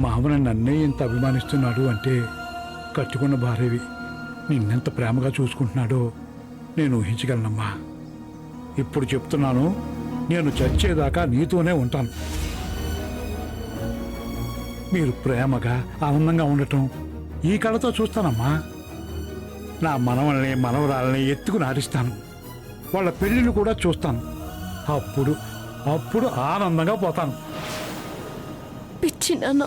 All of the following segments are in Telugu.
మామని నన్నే ఇంత అభిమానిస్తున్నాడు అంటే కట్టుకున్న భార్యవి నిన్నెంత ప్రేమగా చూసుకుంటున్నాడో నేను ఊహించగలనమ్మా. ఇప్పుడు చెప్తున్నాను, నేను చచ్చేదాకా నీతోనే ఉంటాను. మీరు ప్రేమగా ఆనందంగా ఉండటం ఈ కళతో చూస్తానమ్మా. నా మనవల్ని మనవరాలని ఎత్తుకుని ఆడిస్తాను. వాళ్ళ పెళ్ళిళ్ళు కూడా చూస్తాను. అప్పుడు అప్పుడు ఆనందంగా పోతాను. పిచ్చి నాన్న,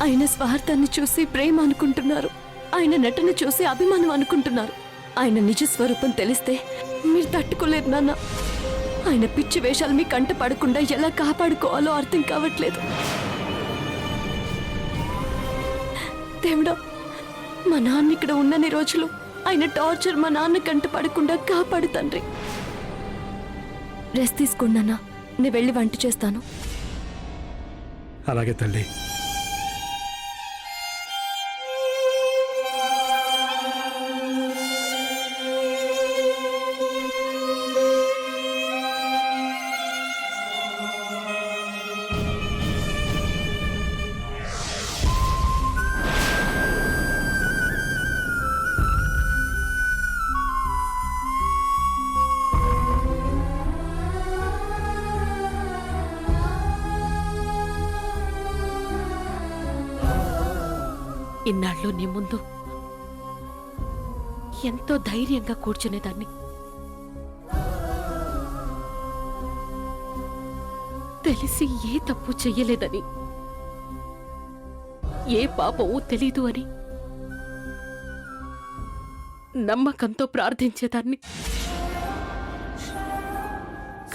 ఆయన స్వార్థాన్ని చూసి ప్రేమ అనుకుంటున్నారు, ఆయన నటన చూసి అభిమానం అనుకుంటున్నారు. ఆయన నిజ స్వరూపం తెలిస్తే మీరు తట్టుకోలేరు నాన్న. ఆయన పిచ్చి వేషాలు మీ కంట పడకుండా ఎలా కాపాడుకోవాలో అర్థం కావట్లేదు. దేవుడా, మా నాన్న ఇక్కడ ఉన్నన్ని రోజులు ఆయన టార్చర్ మా నాన్న కంట పడకుండా కాపాడు తండ్రి. రెస్ట్ తీసుకున్నానా, నేను వెళ్ళి వంట చేస్తాను. అలాగే తల్లి. ఇన్నాళ్ళు నీ ముందు ఎంతో ధైర్యంగా కూర్చునేదాన్ని. తెలిసి ఏ తప్పు చెయ్యలేదని, ఏ పాపమూ తెలీదు అని నమ్మకంతో ప్రార్థించేదాన్ని.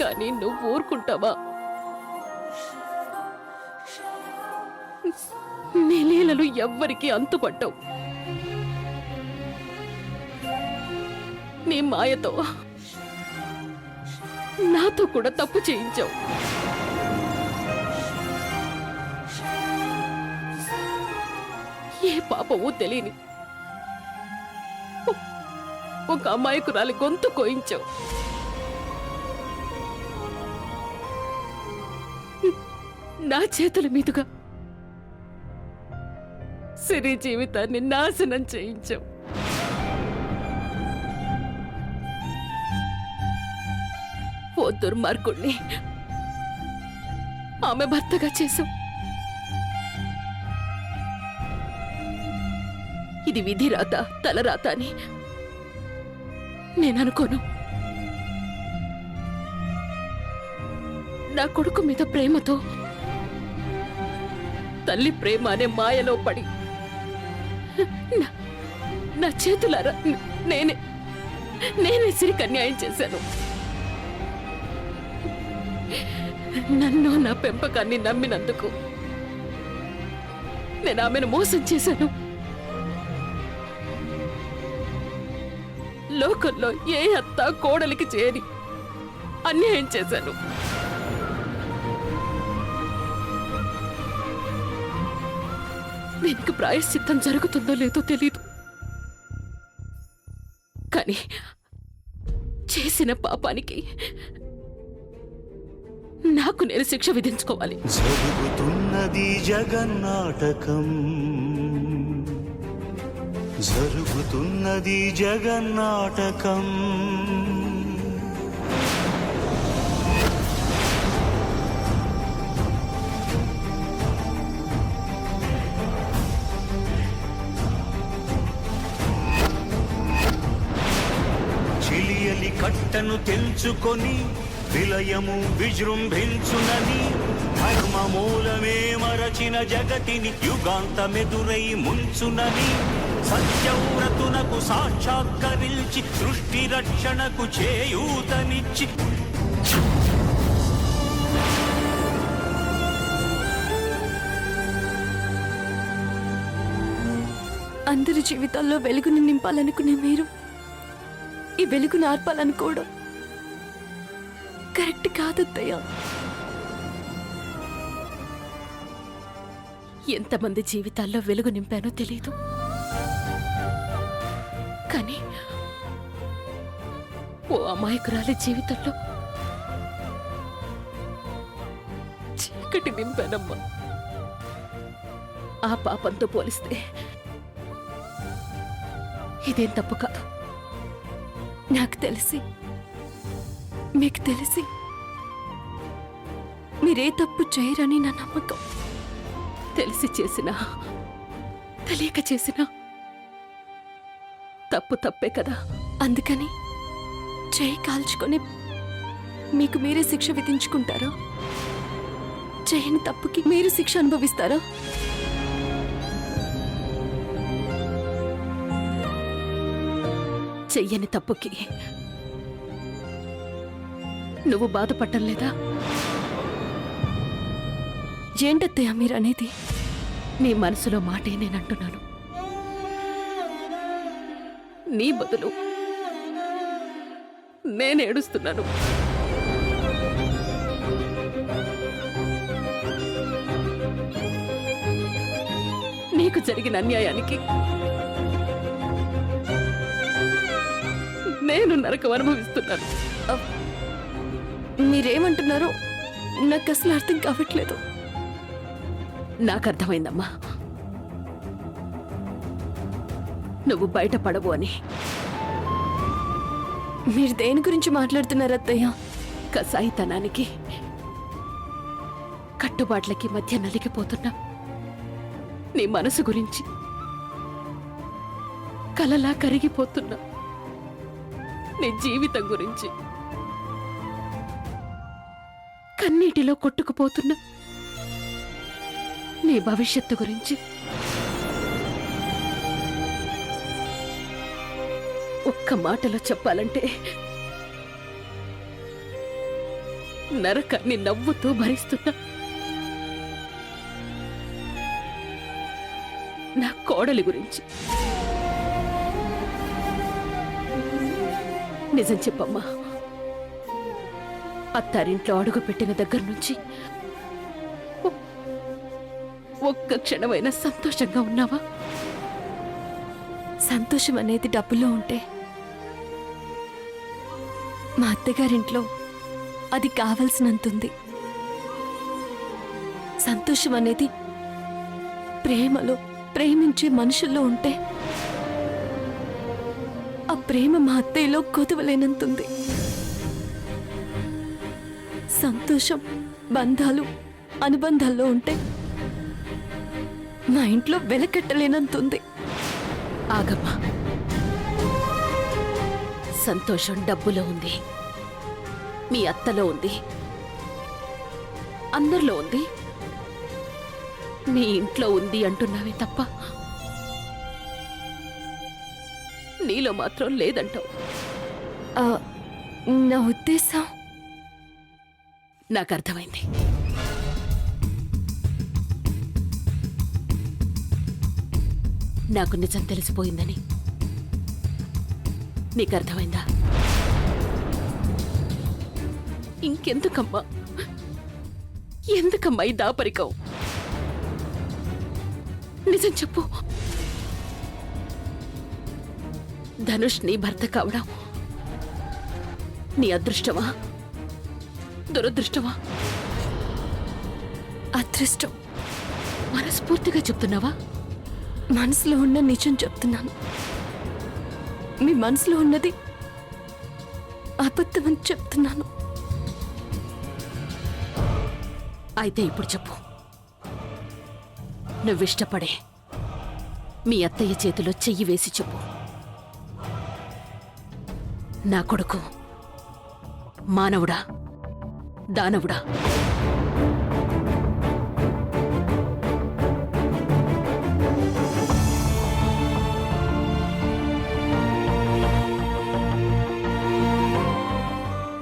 కానీ నువ్వు ఊరుకుంటావా? నీ లీలలు ఎవ్వరికీ అంతుపట్టవు. నీ మాయతో నాతో కూడా తప్పు చేయించావు. ఏ పాపమూ తెలియని ఒక అమాయకురాలి గొంతు కోయించావు. నా చేతుల మీదుగా సిరి జీవితాన్ని నాశనం చేయించావు. ఓ దుర్మార్గుణ్ణి ఆమె భర్తగా చేశావు. ఇది విధి రాత, తలరాత అని నేననుకోను. నా కొడుకు మీద ప్రేమతో తల్లి ప్రేమ అనే మాయలో పడి నా చేతులారా నేనే సిరికి అన్యాయం చేశాను. నన్ను నా పెంపకాన్ని నమ్మినందుకు నేను ఆమెను మోసం చేశాను. లోకంలో ఏ అత్త కోడలికి చేయని అన్యాయం చేశాను. దీనికి ప్రాయశ్చిత్తం జరుగుతుందో లేదో తెలీదు, కానీ చేసిన పాపానికి నాకు నేను శిక్ష విధించుకోవాలి. జరుగుతున్నది జగన్నాటకం, జరుగుతున్నది జగన్నాటకం. చిలియలి కట్టను తెంచుకొని విలయము విజృంభించునని, ధర్మమూలమే మరచిన జగతిని యుగాంతమెదురై ముంచునని, సత్యవ్రతునకు సాక్షాత్కరించి సృష్టి రక్షణకు చేయూతనిచ్చి అందరి జీవితాల్లో వెలుగుని నింపాలనుకునే మీరు ఈ వెలుగుని ఆర్పాలనుకోవడం కరెక్ట్ కాదత్తయ్య. ఎంతమంది జీవితాల్లో వెలుగు నింపానో తెలీదు, కానీ ఓ అమాయకురాలి జీవితంలో చీకటి నింపానమ్మా. ఆ పాపంతో పోలిస్తే ఇదేం తప్పు కాదు. నాకు తెలిసి మీకు తెలిసి మీరే తప్పు చేయరని నా నమ్మకం. తెలిసి చేసినా తెలియక చేసినా తప్పు తప్పే కదా. అందుకని చేయి కాల్చుకొని మీకు మీరే శిక్ష విధించుకుంటారా? చేయని తప్పుకి మీరు శిక్ష అనుభవిస్తారా? చెయ్యని తప్పుకి నువ్వు బాధపడటం లేదా? ఏంటత్తయ్య మీరనేది? నీ మనసులో మాటే నేనంటున్నాను. నీ బదులు నేనేడుస్తున్నాను. నీకు జరిగిన అన్యాయానికి నేను నరకం అనుభవిస్తున్నాను. మీరేమంటున్నారో నాకు అసలు అర్థం కావట్లేదు. నాకు అర్థమైందమ్మా, నువ్వు బయటపడవు అని. మీరు దేని గురించి మాట్లాడుతున్నారు అత్తయ్య? కసాయితనానికి కట్టుబాట్లకి మధ్య నలిగిపోతున్నా నీ మనసు గురించి, కలలా కరిగిపోతున్నా నీ జీవితం గురించి, కన్నీటిలో కొట్టుకుపోతున్నా నీ భవిష్యత్తు గురించి, ఒక్క మాటలో చెప్పాలంటే నరకాన్ని నవ్వుతూ భరిస్తున్నా నా కోడలి గురించి. నిజం చెప్పమ్మా, అత్తారింట్లో అడుగు పెట్టిన దగ్గర నుంచి ఒక్క క్షణమైన సంతోషంగా ఉన్నావా? సంతోషం అనేది డబ్బులో ఉంటే మా అత్తగారింట్లో అది కావలసినంతుంది. సంతోషం అనేది ప్రేమలో, ప్రేమించే మనుషుల్లో ఉంటే ఆ ప్రేమ మా అత్తయ్యలో కొదవలేనంతుంది. సంతోషం బంధాలు, అనుబంధాల్లో ఉంటే మా ఇంట్లో వెలకట్టలేనంతుంది. ఆగమ్మా, సంతోషం డబ్బులో ఉంది, మీ అత్తలో ఉంది, అందరిలో ఉంది, మీ ఇంట్లో ఉంది అంటున్నావే తప్ప నీలో మాత్రం లేదంటావు. ఆ, నా ఉద్దేశం నాకు అర్థమైంది. నాకు నిజం తెలిసిపోయిందని నీకు అర్థమైందా? ఇంకెందుకమ్మా, ఎందుకమ్మా ఈ దాపరికం? నిజం చెప్పు. ధనుష్ నీ భర్త కావడం నీ అదృష్టమా, దురదృష్టమా? అదృష్టం. మనస్ఫూర్తిగా చెప్తున్నావా? మనసులో ఉన్న నిజం చెప్తున్నాను. మీ మనసులో ఉన్నది అబద్ధమని చెప్తున్నాను. అయితే ఇప్పుడు చెప్పు, నువ్విష్టపడే మీ అత్తయ్య చేతిలో చెయ్యి వేసి చెప్పు, నా కొడుకు మానవుడా, దానవుడా?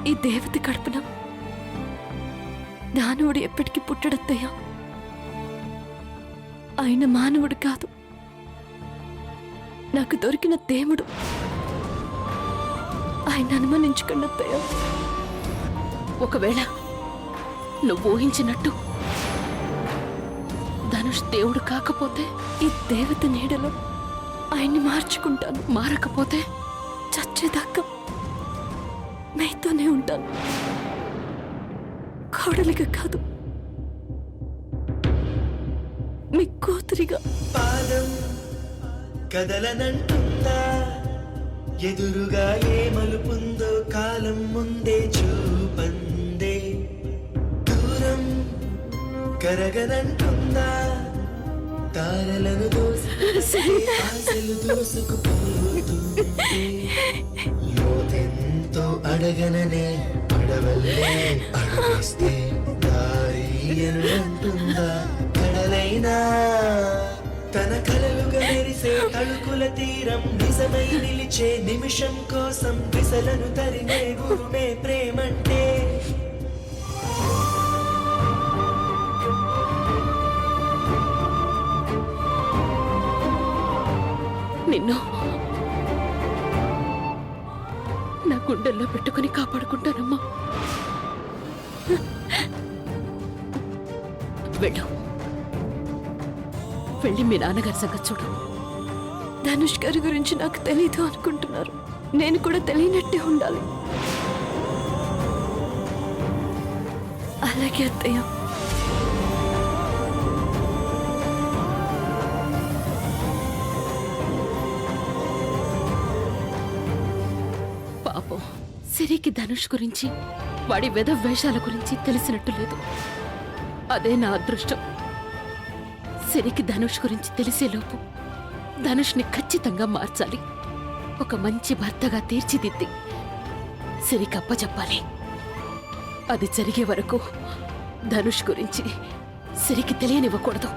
ఈ దేవత కడుపున దానవుడు ఎప్పటికీ పుట్టడత్తయ్యా. ఆయన మానవుడు కాదు, నాకు దొరికిన దేవుడు. ఆయన అనుమానించుకున్న అత్తయ్య. ఒకవేళ నువ్వు ఊహించినట్టు ధనుష్ దేవుడు కాకపోతే? ఈ దేవత నీడలో ఆయన్ని మార్చుకుంటాను. మారకపోతే చచ్చేదాకా మీతోనే ఉంటాను, కోడలిగా కాదు. మీ కూతురిగా. పాదం కదలనంటుందా, ఎదురుగా ఏ మలుపుందో కాలం ముందే చూపందే. దూరం కరగనంటుందా, తారలను ఆశలు దూసుకుపోతుంటే. లోతెంతో అడగననే అడవల్లే అడవేస్తే దారి అంటుందా. కడలైనా తన కలలుగా మెరిసే తళుకుల తీరం నిజమై నిలిచే నిమిషం కోసం విసలను తరిమే గురుమే ప్రేమంటే. నిన్ను నా గుండెల్లో పెట్టుకుని కాపాడుకుంటానమ్మా. వెళ్ళు, వెళ్ళి మీ నాన్నగారి సంగతి చూడు. ధనుష్ గారి గురించి నాకు తెలీదు అనుకుంటున్నారు. నేను కూడా తెలియనట్టే ఉండాలి. అలాగే అత్తయ్య. పాపం సిరికి ధనుష్ గురించి, వాడి వేషాల గురించి తెలిసినట్టు లేదు. అదే నా అదృష్టం. సిరికి ధనుష్ గురించి తెలిసేలోపు ధనుష్ని ఖచ్చితంగా మార్చాలి. ఒక మంచి భర్తగా తీర్చిదిద్ది సిరికి అప్పచెప్పాలి. అది జరిగే వరకు ధనుష్ గురించి సిరికి తెలియనివ్వకూడదు.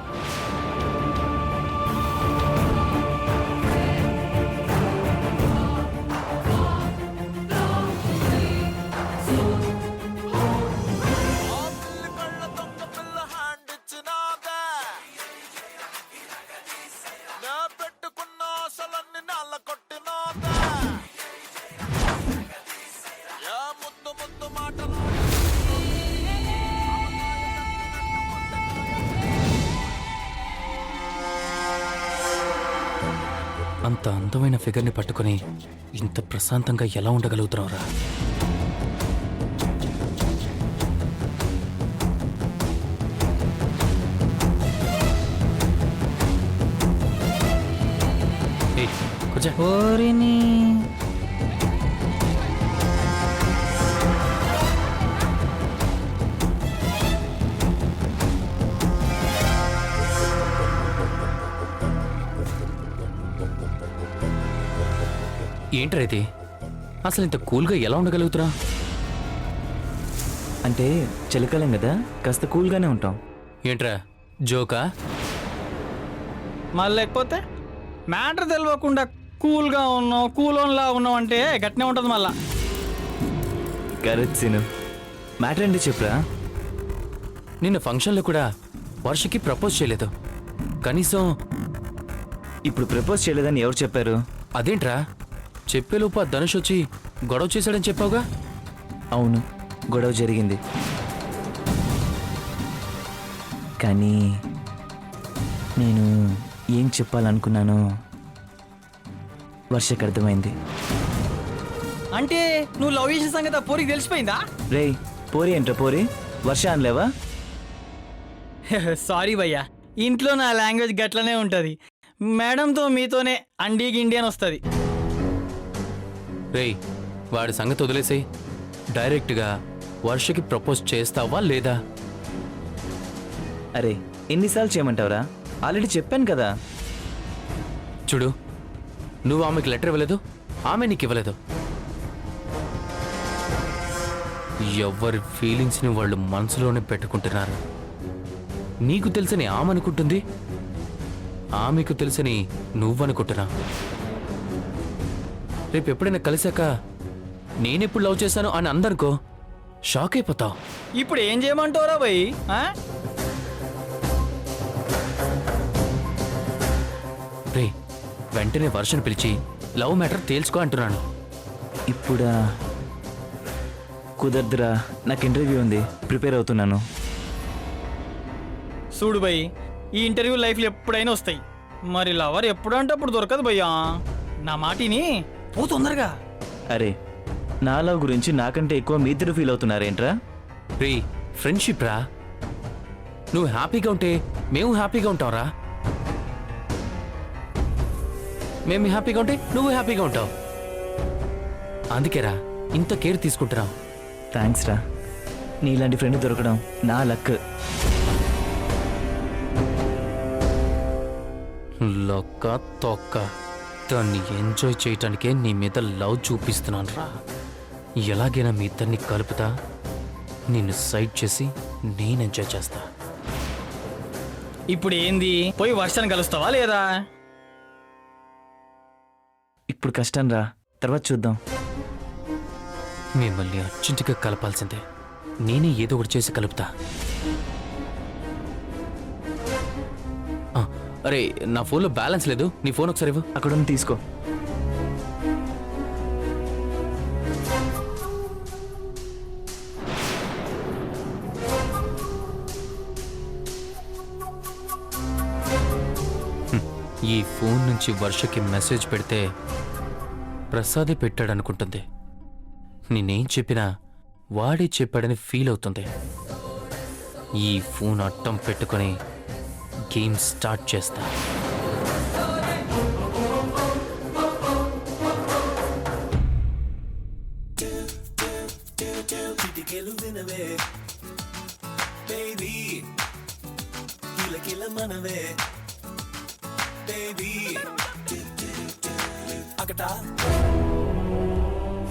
అంత అందమైన ఫిగర్ని పట్టుకుని ఇంత ప్రశాంతంగా ఎలా ఉండగలుగుతున్నావురా? కూర్చో. ఏంట్రా ఇది? అసలు ఇంత కూల్గా ఎలా ఉండగలుగుతురా? అంటే చలికాలం కదా, కాస్త కూల్గానే ఉంటాం. ఏంట్రా జోకా? మళ్ళీ లేకపోతే మ్యాటర్ తెలియకుండా కూల్గా ఉన్నావు, కూలోన్లా ఉన్నావు అంటే గట్టినే ఉంటుంది మళ్ళా. Correct scene. మ్యాటర్ ఏంటి చెప్పురా. నిన్న ఫంక్షన్లో కూడా వర్షకి ప్రపోజ్ చేయలేదు. కనీసం ఇప్పుడు ప్రపోజ్ చేయలేదని ఎవరు చెప్పారు? అదేంట్రా, చెప్పేలోపు ఆ ధనుష్ వచ్చి గొడవ చేశాడని చెప్పావుగా? అవును, గొడవ జరిగింది. కానీ నేను ఏం చెప్పాలనుకున్నానో వర్షకు అర్థమైంది. అంటే నువ్వు లవ్ చేసిన సంగతి ఆ పోరికి తెలిసిపోయిందా? రేయ్, పోరి ఏంట్రా పోరి? వర్ష అనలేవా? సారీ భయ్యా, ఇంట్లో నా లాంగ్వేజ్ గట్లనే ఉంటుంది. మేడంతో మీతోనే అండీ గిండి అని వస్తుంది. రేయ్, వాడి సంగతి వదిలేసేయ్. డైరెక్ట్గా వర్షకి ప్రపోజ్ చేస్తావా లేదా? అరే ఎన్నిసార్లు చేయమంటావురా? ఆల్రెడీ చెప్పాను కదా. చూడు, నువ్వు ఆమెకి లెటర్ ఇవ్వలేదు, ఆమె నీకు ఇవ్వలేదు. ఎవరి ఫీలింగ్స్ని వాళ్ళు మనసులోనే పెట్టుకుంటున్నారు. నీకు తెలుసని ఆమె అనుకుంటుంది, ఆమెకు తెలుసని నువ్వనుకుంటున్నా. రేపు ఎప్పుడైనా కలిసాక నేనెప్పుడు లవ్ చేశాను అని అందనుకో, షాక్ అయిపోతావు. ఇప్పుడు ఏం చేయమంటావురా భయ్? రే, వెంటనే వర్షను పిలిచి లవ్ మ్యాటర్ తేల్చుకో అంటున్నాను. ఇప్పుడా కుదరదురా, నాకు ఇంటర్వ్యూ ఉంది, ప్రిపేర్ అవుతున్నాను. చూడు భయ్, ఈ ఇంటర్వ్యూ లైఫ్లో ఎప్పుడైనా వస్తాయి. మరి లవర్ ఎప్పుడంటే అప్పుడు దొరకదు భయ్యా. నా మాటిని పో తొందరగా. అరే, నా లవ్ గురించి నాకంటే ఎక్కువ మీ ఇద్దరు ఫీల్ అవుతున్నారేంట్రా? రే, ఫ్రెండ్షిప్ రా. నువ్వు హ్యాపీగా ఉంటే మేము హ్యాపీగా ఉంటావురా. మేము హ్యాపీగా ఉంటే నువ్వు హ్యాపీగా ఉంటావు. అందుకేరా ఇంత కేర్ తీసుకుంటున్నావు. థ్యాంక్స్ రా, నీలాంటి ఫ్రెండ్ దొరకడం నా లక్. లొక్క తొక్క దాన్ని ఎంజాయ్ చేయటానికే నీ మీద లవ్ చూపిస్తున్నాను రా. ఎలాగైనా మీ ఇద్దరిని కలుపుతా, నిన్ను సైడ్ చేసి నేను ఎంజాయ్ చేస్తా. ఇప్పుడు ఏంది, పోయి వర్షాన్ని కలుస్తావా లేదా? ఇప్పుడు కష్టం రా, తర్వాత చూద్దాం. మిమ్మల్ని అర్జెంటుగా కలపాల్సిందే. నేనే ఏదో ఒకటి చేసి కలుపుతా. అరే నా ఫోన్లో బ్యాలెన్స్ లేదు, నీ ఫోన్ ఒకసారి ఇవ్వు. అక్కడ ఉంది, తీసుకో. ఈ ఫోన్ నుంచి వర్షకి మెసేజ్ పెడితే ప్రసాదే పెట్టాడనుకుంటుంది. నేనేం చెప్పినా వాడే చెప్పాడని ఫీల్ అవుతుంది. ఈ ఫోన్ అట్టం పెట్టుకొని గేమ్ స్టార్ట్ చేస్తా.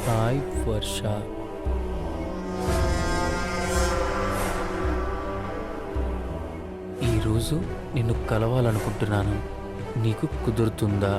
హాయ్ వర్ష, ఈరోజు నిన్ను కలవాలనుకుంటున్నాను. నీకు కుదురుతుందా?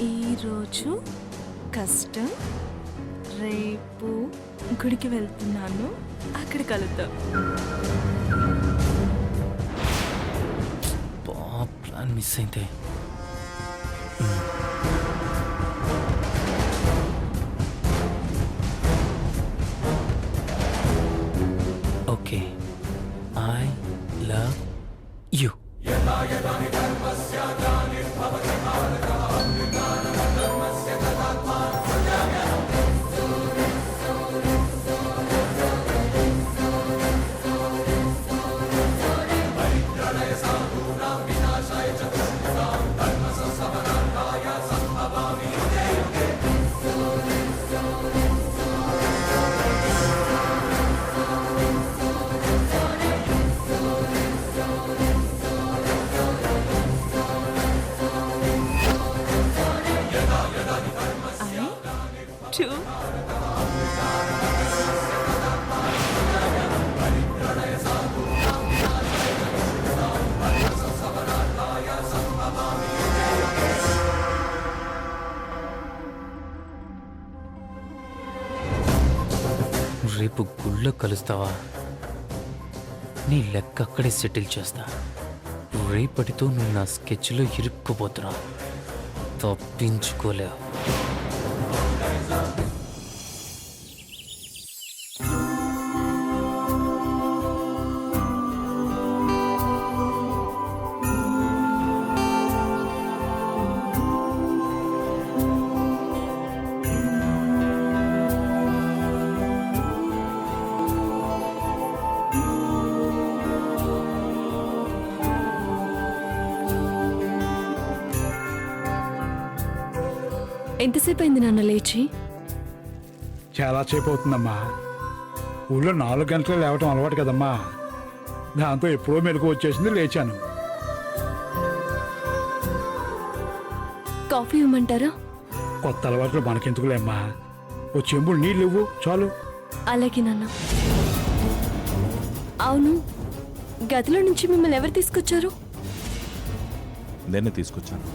ఈరోజు కష్టం, రేపు గుడికి వెళ్తున్నాను, అక్కడ కలుద్దాం. ప్లాన్ మిస్ అయితే okay. I love you. Two. రేపు గుళ్ళో కలుస్తావా? నీ లెక్క అక్కడే సెటిల్ చేస్తా. రేపటితో నువ్వు నా స్కెచ్లో ఇరుక్కుపోతున్నా, తప్పించుకోలేవు. ఎంతసేపు అయింది నాన్న లేచి? చాలా సేపు అవుతుందమ్మా. ఊళ్ళో 4 గంటలు లేవటం అలవాటు కదమ్మా, దాంతో ఎప్పుడో మెలకు వచ్చేసింది, లేచాను. కాఫీ ఇవ్వమంటారా? కొత్త అలవాట్లు మనకెందుకులేమ్మా, ఓ చెంబుడు నీళ్ళు ఇవ్వు చాలు. అలాగే నాన్న. అవును, గదిలో నుంచి మిమ్మల్ని ఎవరు తీసుకొచ్చారు? నేనే తీసుకొచ్చాను.